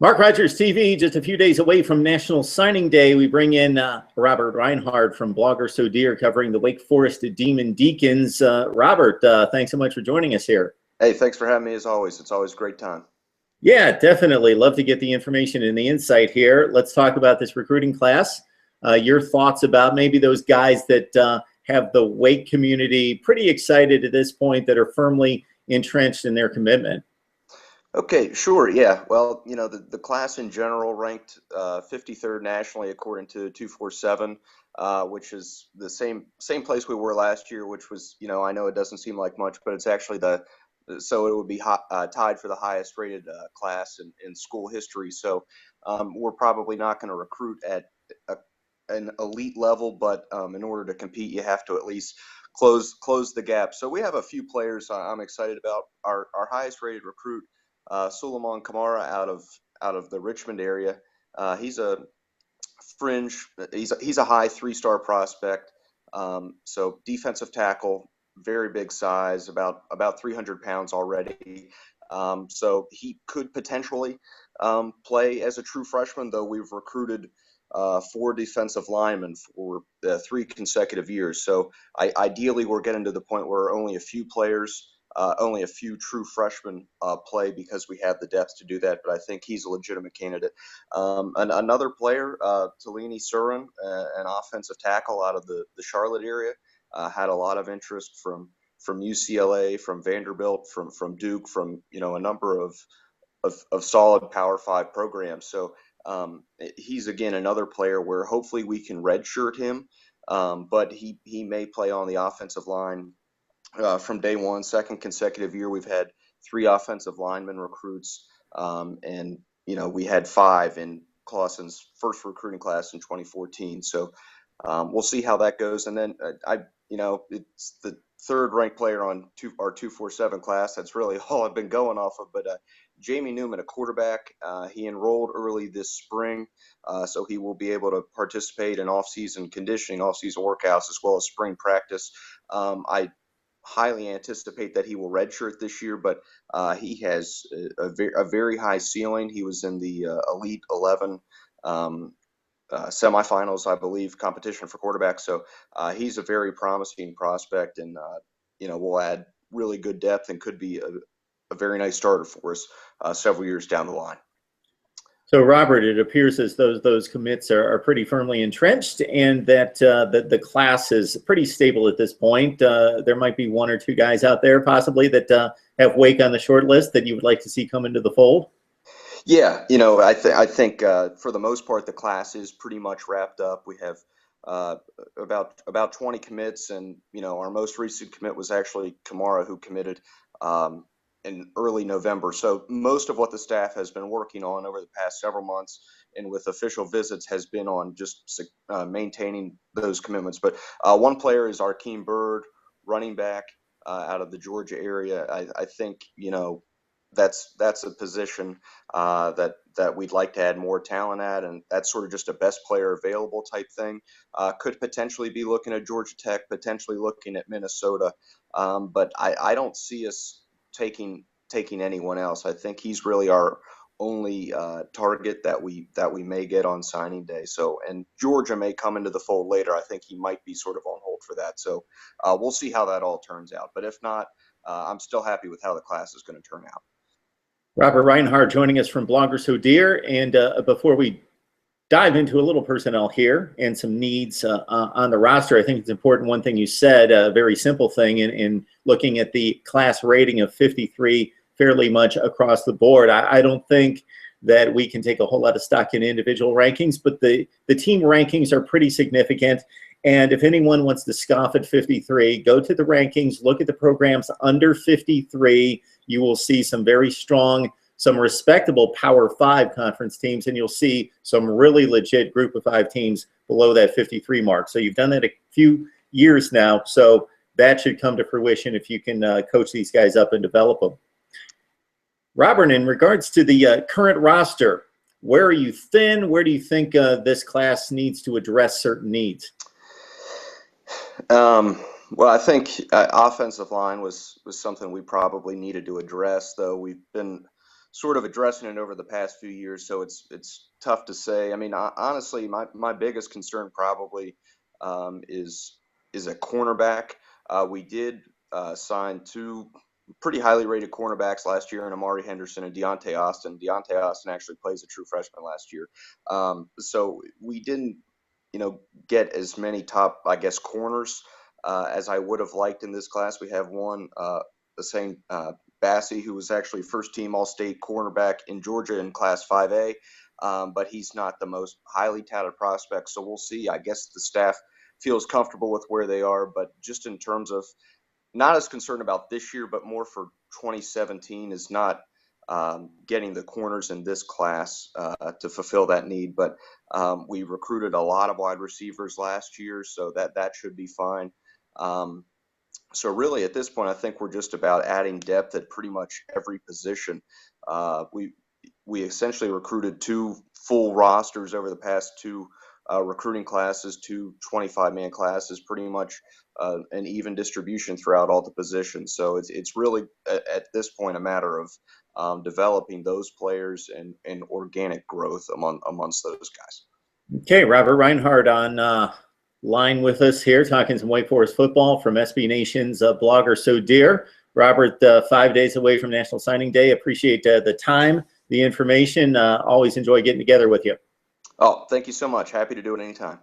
Mark Rogers TV, just a few days away from National Signing Day, we bring in Robert Reinhard from Blogger So Dear covering the Wake Forest Demon Deacons. Robert, thanks so much for joining us here. Hey, thanks for having me as always. It's always a great time. Yeah, definitely. Love to get the information and the insight here. Let's talk about this recruiting class. Your thoughts about maybe those guys that have the Wake community pretty excited at this point, that are firmly entrenched in their commitment. Okay, sure. Yeah. Well, the class in general ranked 53rd nationally according to 247, which is the same place we were last year, which was, I know it doesn't seem like much, but it's actually so it would be tied for the highest rated class in school history. So we're probably not going to recruit at an elite level, but in order to compete, you have to at least close the gap. So we have a few players I'm excited about. Our highest rated recruit, Sulaimon Kamara out of the Richmond area. He's a fringe. He's a high 3-star prospect. So defensive tackle, very big size, about 300 pounds already. So he could potentially play as a true freshman, though we've recruited 4 defensive linemen for 3 consecutive years. So ideally, we're getting to the point where only a few true freshmen play, because we have the depth to do that. But I think he's a legitimate candidate. Another player, Taleni Surhren, an offensive tackle out of the Charlotte area, had a lot of interest from UCLA, from Vanderbilt, from Duke, from a number of solid Power 5 programs. So he's again another player where hopefully we can redshirt him, but he may play on the offensive line from day one. Second consecutive year we've had 3 offensive lineman recruits, and we had 5 in Clawson's first recruiting class in 2014. So we'll see how that goes. And then it's the 3rd ranked player on our 247 class. That's really all I've been going off of. But Jamie Newman, a quarterback, he enrolled early this spring, so he will be able to participate in off-season conditioning, off-season workouts, as well as spring practice. I highly anticipate that he will redshirt this year, but he has a very high ceiling. He was in the Elite 11 semifinals, I believe, competition for quarterbacks. So he's a very promising prospect, and will add really good depth and could be a very nice starter for us several years down the line. So, Robert, it appears as though those commits are pretty firmly entrenched, and that the class is pretty stable at this point. There might be 1 or 2 guys out there possibly that have Wake on the short list that you would like to see come into the fold. Yeah, I think for the most part the class is pretty much wrapped up. We have about 20 commits, and our most recent commit was actually Kamara, who committed in early November. So most of what the staff has been working on over the past several months and with official visits has been on just maintaining those commitments. But one player is Arkeem Byrd, running back out of the Georgia area. I think that's a position that we'd like to add more talent at, and that's sort of just a best player available type thing. Could potentially be looking at Georgia Tech, potentially looking at Minnesota, but I don't see us taking anyone else. I think he's really our only target that we may get on signing day. So, and Georgia may come into the fold later. I think he might be sort of on hold for that. So we'll see how that all turns out. But if not, I'm still happy with how the class is going to turn out. Robert Reinhard joining us from Blogger So Dear. And before we dive into a little personnel here and some needs on the roster, I think it's important, one thing you said, a very simple thing in looking at the class rating of 53 fairly much across the board. I don't think that we can take a whole lot of stock in individual rankings, but the team rankings are pretty significant. And if anyone wants to scoff at 53, go to the rankings, look at the programs under 53. You will see some very strong, some respectable Power 5 conference teams, and you'll see some really legit Group of 5 teams below that 53 mark. So you've done that a few years now, so that should come to fruition if you can coach these guys up and develop them. Robert, in regards to the current roster, where are you thin? Where do you think this class needs to address certain needs? Well, I think offensive line was something we probably needed to address, though we've been sort of addressing it over the past few years, so it's tough to say. I mean, honestly, my biggest concern probably is a cornerback. We did sign two pretty highly rated cornerbacks last year in Amari Henderson and Deontay Austin. Deontay Austin actually plays a true freshman last year, so we didn't, get as many top, I guess, corners as I would have liked in this class. We have one, the same Bassey, who was actually first team All-State cornerback in Georgia in Class 5A, but he's not the most highly touted prospect. So we'll see. I guess the staff feels comfortable with where they are, but just in terms of not as concerned about this year, but more for 2017 is not getting the corners in this class to fulfill that need. But we recruited a lot of wide receivers last year, so that should be fine. So really, at this point, I think we're just about adding depth at pretty much every position. We essentially recruited two full rosters over the past two recruiting classes, two 25-man classes, pretty much an even distribution throughout all the positions. So it's really at this point a matter of developing those players and organic growth amongst those guys. Okay, Robert Reinhard on line with us here, talking some Wake Forest football from SB Nation's blogger So Dear. Robert, 5 days away from National Signing Day. Appreciate the time, the information. Always enjoy getting together with you. Oh, thank you so much. Happy to do it anytime.